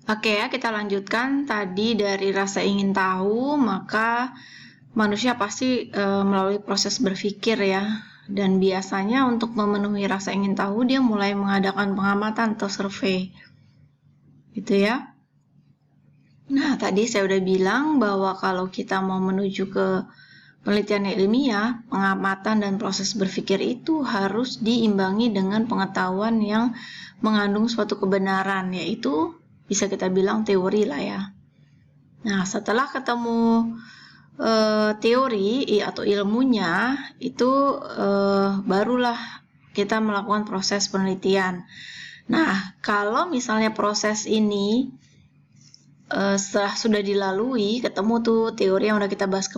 Oke ya, kita lanjutkan. Tadi dari rasa ingin tahu, maka manusia pasti melalui proses berpikir ya. Dan biasanya untuk memenuhi rasa ingin tahu, dia mulai mengadakan pengamatan atau survei. Gitu ya. Nah, tadi saya udah bilang bahwa kalau kita mau menuju ke penelitian ilmiah, pengamatan dan proses berpikir itu harus diimbangi dengan pengetahuan yang mengandung suatu kebenaran, yaitu bisa kita bilang teori lah ya. Nah, setelah ketemu teori atau ilmunya, itu barulah kita melakukan proses penelitian. Nah, kalau misalnya proses ini setelah sudah dilalui, ketemu tuh teori yang udah kita bahas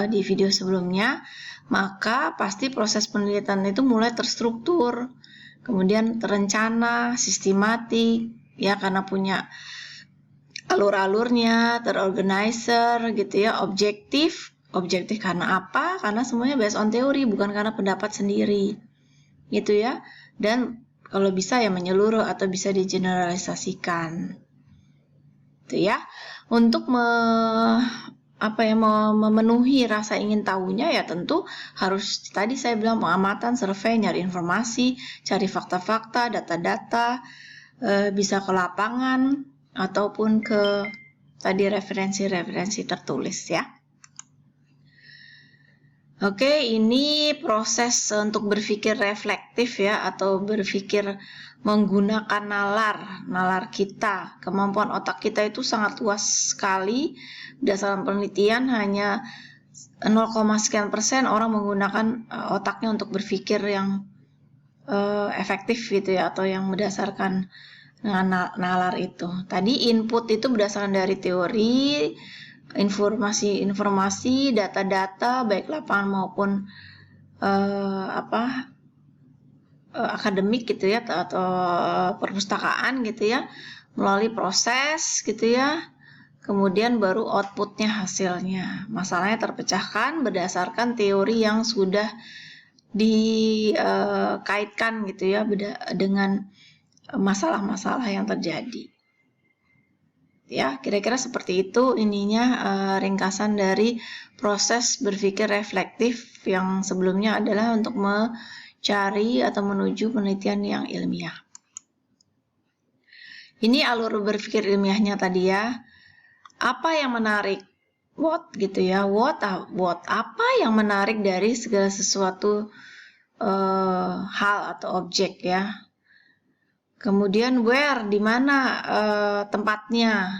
di video sebelumnya, maka pasti proses penelitian itu mulai terstruktur, kemudian terencana, sistematik, ya karena punya alur-alurnya, terorganizer gitu ya, objektif karena apa? Karena semuanya based on teori, bukan karena pendapat sendiri, gitu ya. Dan kalau bisa ya menyeluruh atau bisa digeneralisasikan. Itu ya. Untuk memenuhi rasa ingin tahunya ya tentu harus tadi saya bilang pengamatan, survei, nyari informasi, cari fakta-fakta, data-data, bisa ke lapangan ataupun ke tadi referensi-referensi tertulis ya. Oke, ini proses untuk berpikir reflektif ya, atau berpikir menggunakan nalar kita. Kemampuan otak kita itu sangat luas sekali. Berdasarkan penelitian hanya 0,sekian% orang menggunakan otaknya untuk berpikir yang efektif gitu ya, atau yang berdasarkan dengan nalar itu. Tadi input itu berdasarkan dari teori, informasi, data-data baik lapangan maupun akademik gitu ya, atau perpustakaan gitu ya, melalui proses gitu ya. Kemudian baru outputnya, hasilnya. Masalahnya terpecahkan berdasarkan teori yang sudah dikaitkan gitu ya dengan masalah-masalah yang terjadi. Ya, kira-kira seperti itu ininya ringkasan dari proses berpikir reflektif yang sebelumnya adalah untuk mencari atau menuju penelitian yang ilmiah. Ini alur berpikir ilmiahnya tadi ya. Apa yang menarik? What gitu ya. What apa yang menarik dari segala sesuatu hal atau objek ya. Kemudian where, di mana tempatnya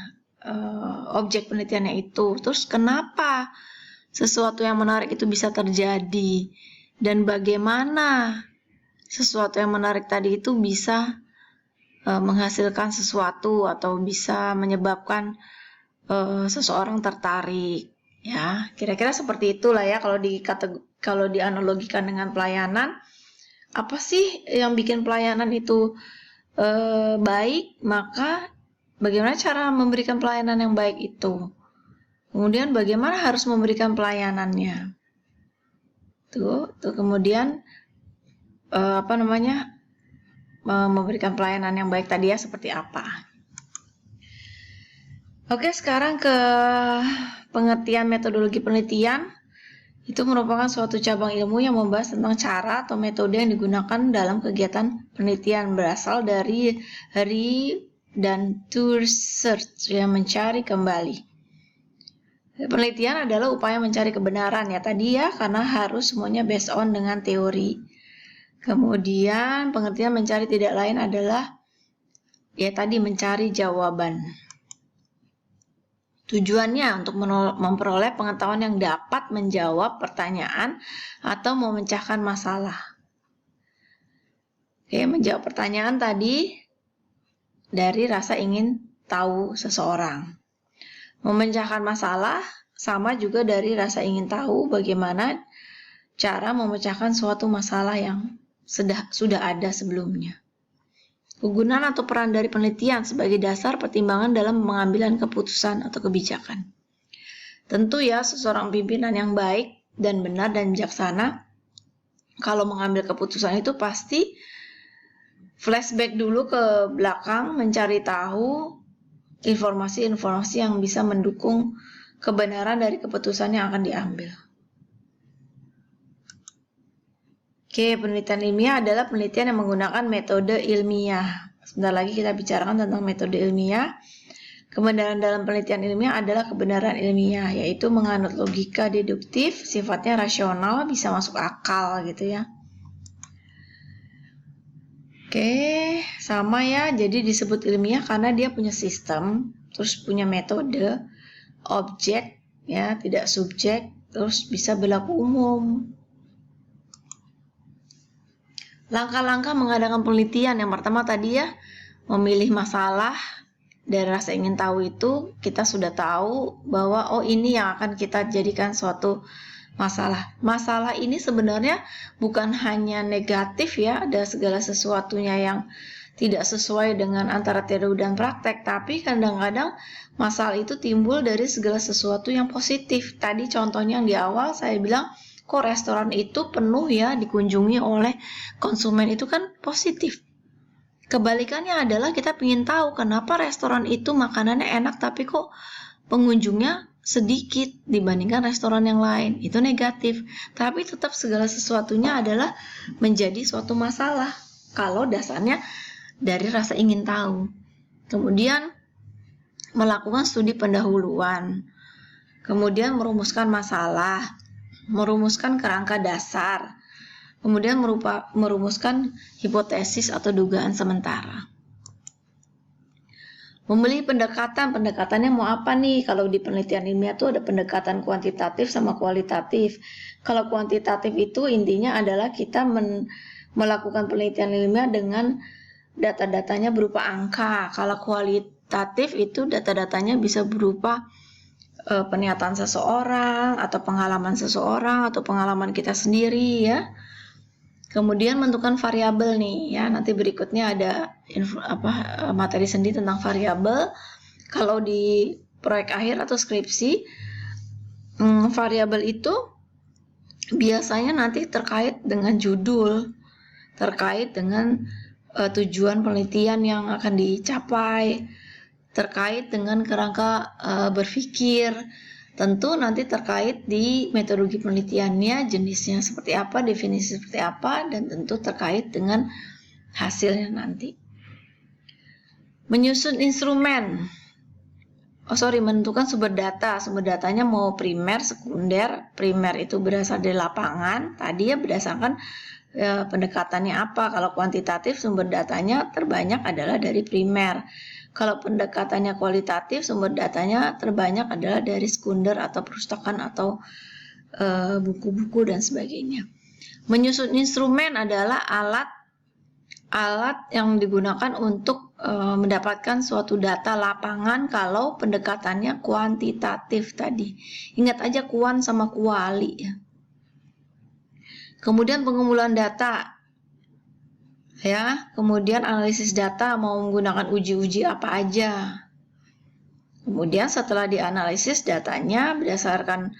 objek penelitiannya itu. Terus kenapa sesuatu yang menarik itu bisa terjadi, dan bagaimana sesuatu yang menarik tadi itu bisa menghasilkan sesuatu atau bisa menyebabkan seseorang tertarik. Ya, kira-kira seperti itulah ya kalau dianalogikan dengan pelayanan. Apa sih yang bikin pelayanan itu baik? Maka bagaimana cara memberikan pelayanan yang baik itu? Kemudian bagaimana harus memberikan pelayanannya? Tuh kemudian memberikan pelayanan yang baik tadi ya seperti apa? Oke, sekarang ke pengertian metodologi penelitian. Itu merupakan suatu cabang ilmu yang membahas tentang cara atau metode yang digunakan dalam kegiatan penelitian, berasal dari dan to research, yang mencari kembali. Penelitian adalah upaya mencari kebenaran ya tadi ya, karena harus semuanya based on dengan teori. Kemudian pengertian mencari tidak lain adalah ya tadi mencari jawaban. Tujuannya untuk memperoleh pengetahuan yang dapat menjawab pertanyaan atau memecahkan masalah. Oke, menjawab pertanyaan tadi dari rasa ingin tahu seseorang. Memecahkan masalah sama juga dari rasa ingin tahu bagaimana cara memecahkan suatu masalah yang sudah ada sebelumnya. Kegunaan atau peran dari penelitian sebagai dasar pertimbangan dalam pengambilan keputusan atau kebijakan. Tentu ya, seseorang pimpinan yang baik dan benar dan bijaksana, kalau mengambil keputusan itu pasti flashback dulu ke belakang, mencari tahu informasi-informasi yang bisa mendukung kebenaran dari keputusan yang akan diambil. Oke, penelitian ilmiah adalah penelitian yang menggunakan metode ilmiah. Sebentar lagi kita bicarakan tentang metode ilmiah. Kebenaran dalam penelitian ilmiah adalah kebenaran ilmiah, yaitu menganut logika deduktif, sifatnya rasional, bisa masuk akal gitu ya. Oke, sama ya. Jadi disebut ilmiah karena dia punya sistem, terus punya metode, objek, ya, tidak subjek, terus bisa berlaku umum. Langkah-langkah mengadakan penelitian yang pertama tadi ya, memilih masalah. Dari rasa ingin tahu itu kita sudah tahu bahwa oh ini yang akan kita jadikan suatu masalah. Masalah ini sebenarnya bukan hanya negatif ya, ada segala sesuatunya yang tidak sesuai dengan antara teori dan praktek, tapi kadang-kadang masalah itu timbul dari segala sesuatu yang positif. Tadi contohnya yang di awal saya bilang, kok restoran itu penuh ya dikunjungi oleh konsumen, itu kan positif. Kebalikannya adalah kita ingin tahu kenapa restoran itu makanannya enak tapi kok pengunjungnya sedikit dibandingkan restoran yang lain. Itu negatif. Tapi tetap segala sesuatunya adalah menjadi suatu masalah kalau dasarnya dari rasa ingin tahu. Kemudian melakukan studi pendahuluan. Kemudian merumuskan masalah, merumuskan kerangka dasar. Kemudian merumuskan hipotesis atau dugaan sementara. Memilih pendekatannya mau apa nih? Kalau di penelitian ilmiah itu ada pendekatan kuantitatif sama kualitatif. Kalau kuantitatif itu intinya adalah kita melakukan penelitian ilmiah dengan data-datanya berupa angka. Kalau kualitatif itu data-datanya bisa berupa pernyataan seseorang atau pengalaman seseorang atau pengalaman kita sendiri ya. Kemudian menentukan variabel nih ya, nanti berikutnya ada materi sendiri tentang variabel. Kalau di proyek akhir atau skripsi, variabel itu biasanya nanti terkait dengan judul, terkait dengan tujuan penelitian yang akan dicapai, terkait dengan kerangka berpikir. Tentu nanti terkait di metodologi penelitiannya, jenisnya seperti apa, definisi seperti apa, dan tentu terkait dengan hasilnya nanti. Menyusun instrumen. Menentukan sumber data. Sumber datanya mau primer, sekunder. Primer itu berasal dari lapangan. Tadi ya berdasarkan pendekatannya apa. Kalau kuantitatif sumber datanya terbanyak adalah dari primer. Kalau pendekatannya kualitatif, sumber datanya terbanyak adalah dari sekunder atau perpustakaan atau buku-buku dan sebagainya. Menyusun instrumen adalah alat yang digunakan untuk mendapatkan suatu data lapangan kalau pendekatannya kuantitatif tadi. Ingat aja kuan sama kuali ya. Kemudian pengumpulan data. Ya, kemudian analisis data mau menggunakan uji-uji apa aja. Kemudian setelah dianalisis datanya berdasarkan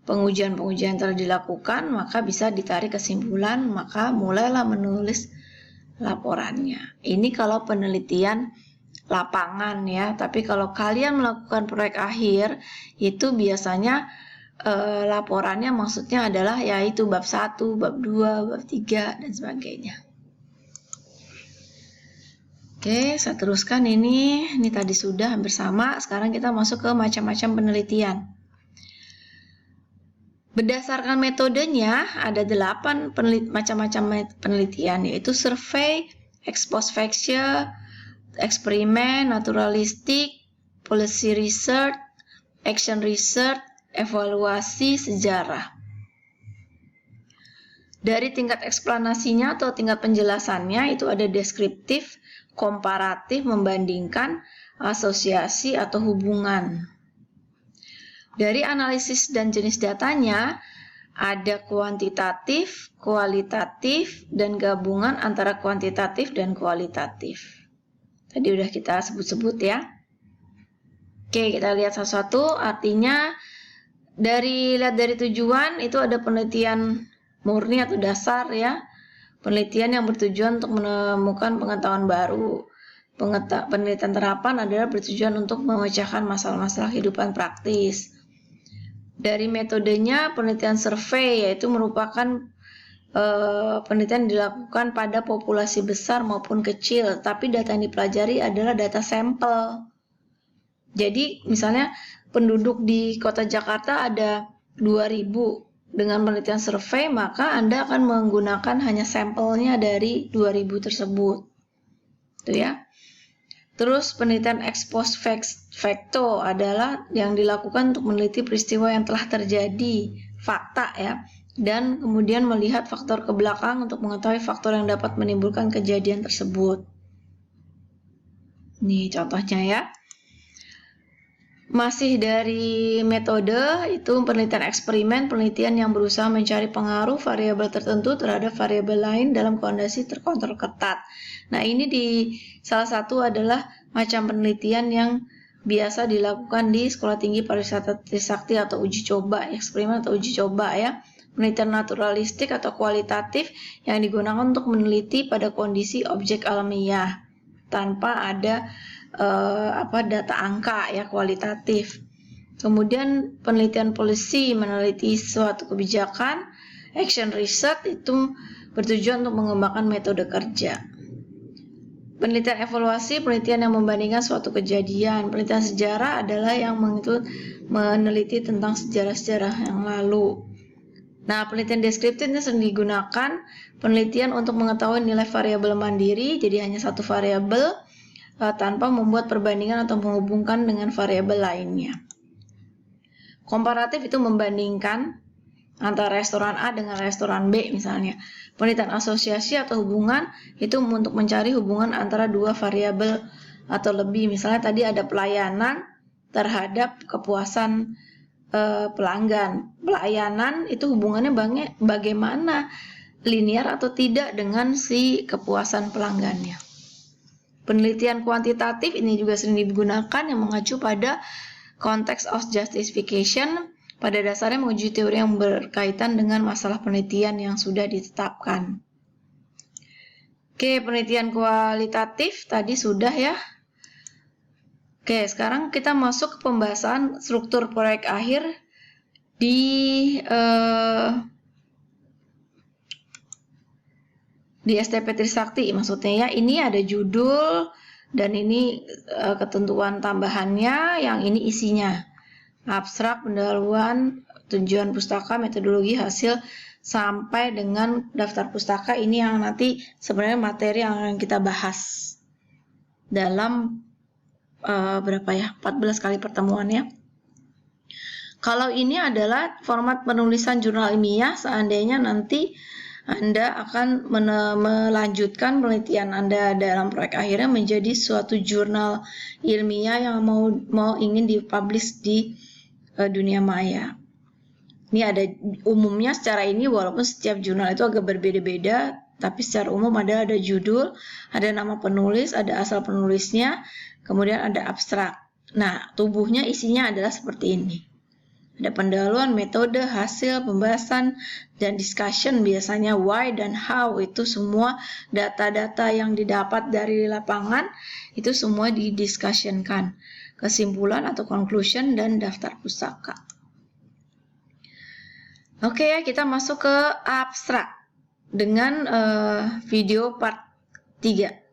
pengujian-pengujian yang telah dilakukan, maka bisa ditarik kesimpulan, maka mulailah menulis laporannya. Ini kalau penelitian lapangan ya, tapi kalau kalian melakukan proyek akhir, itu biasanya laporannya maksudnya adalah yaitu bab 1, bab 2, bab 3, dan sebagainya. Oke, saya teruskan ini tadi sudah hampir sama. Sekarang kita masuk ke macam-macam penelitian. Berdasarkan metodenya, ada 8 macam-macam penelitian, yaitu survei, ex post facto, eksperimen, naturalistik, policy research, action research, evaluasi, sejarah. Dari tingkat eksplanasinya atau tingkat penjelasannya itu ada deskriptif, komparatif, membandingkan, asosiasi atau hubungan. Dari analisis dan jenis datanya ada kuantitatif, kualitatif, dan gabungan antara kuantitatif dan kualitatif. Tadi udah kita sebut-sebut ya. Oke, kita lihat satu-satu. Artinya dari tujuan itu ada penelitian murni atau dasar ya. Penelitian yang bertujuan untuk menemukan pengetahuan baru. Penelitian terapan adalah bertujuan untuk memecahkan masalah-masalah kehidupan praktis. Dari metodenya, penelitian survei yaitu merupakan penelitian dilakukan pada populasi besar maupun kecil, tapi data yang dipelajari adalah data sampel. Jadi misalnya penduduk di kota Jakarta ada 2000. Dengan penelitian survei, maka Anda akan menggunakan hanya sampelnya dari 2000 tersebut. Itu ya. Terus penelitian ex post facto adalah yang dilakukan untuk meneliti peristiwa yang telah terjadi, fakta ya, dan kemudian melihat faktor ke belakang untuk mengetahui faktor yang dapat menimbulkan kejadian tersebut. Nih contohnya ya. Masih dari metode itu penelitian eksperimen, penelitian yang berusaha mencari pengaruh variabel tertentu terhadap variabel lain dalam kondisi terkontrol ketat. Nah, ini di salah satu adalah macam penelitian yang biasa dilakukan di Sekolah Tinggi Pariwisata Trisakti atau uji coba, eksperimen atau uji coba ya. Penelitian naturalistik atau kualitatif yang digunakan untuk meneliti pada kondisi objek alamiah tanpa ada data angka ya, kualitatif. Kemudian penelitian policy meneliti suatu kebijakan, action research itu bertujuan untuk mengembangkan metode kerja. Penelitian evaluasi, penelitian yang membandingkan suatu kejadian. Penelitian sejarah adalah yang meneliti tentang sejarah-sejarah yang lalu. Nah, penelitian deskriptif ini sering digunakan penelitian untuk mengetahui nilai variabel mandiri, jadi hanya satu variabel tanpa membuat perbandingan atau menghubungkan dengan variabel lainnya. Komparatif itu membandingkan antara restoran A dengan restoran B misalnya. Penelitian asosiasi atau hubungan itu untuk mencari hubungan antara dua variabel atau lebih. Misalnya tadi ada pelayanan terhadap kepuasan pelanggan. Pelayanan itu hubungannya bagaimana, linear atau tidak dengan si kepuasan pelanggannya. Penelitian kuantitatif ini juga sering digunakan yang mengacu pada konteks of justification, pada dasarnya menguji teori yang berkaitan dengan masalah penelitian yang sudah ditetapkan. Oke, penelitian kualitatif tadi sudah ya. Oke, sekarang kita masuk ke pembahasan struktur proyek akhir di STP Trisakti maksudnya ya. Ini ada judul dan ini ketentuan tambahannya, yang ini isinya abstrak, pendahuluan, tujuan pustaka, metodologi, hasil, sampai dengan daftar pustaka. Ini yang nanti sebenarnya materi yang akan kita bahas dalam 14 kali pertemuannya. Kalau ini adalah format penulisan jurnal ilmiah, seandainya nanti Anda akan melanjutkan penelitian Anda dalam proyek akhirnya menjadi suatu jurnal ilmiah yang mau ingin dipublish di dunia maya. Ini ada umumnya secara ini, walaupun setiap jurnal itu agak berbeda-beda, tapi secara umum ada judul, ada nama penulis, ada asal penulisnya, kemudian ada abstrak. Nah, tubuhnya isinya adalah seperti ini. Ada pendahuluan, metode, hasil, pembahasan, dan discussion, biasanya why dan how. Itu semua data-data yang didapat dari lapangan, itu semua didiscussionkan. Kesimpulan atau conclusion dan daftar pustaka. Oke ya, kita masuk ke abstrak dengan video part 3.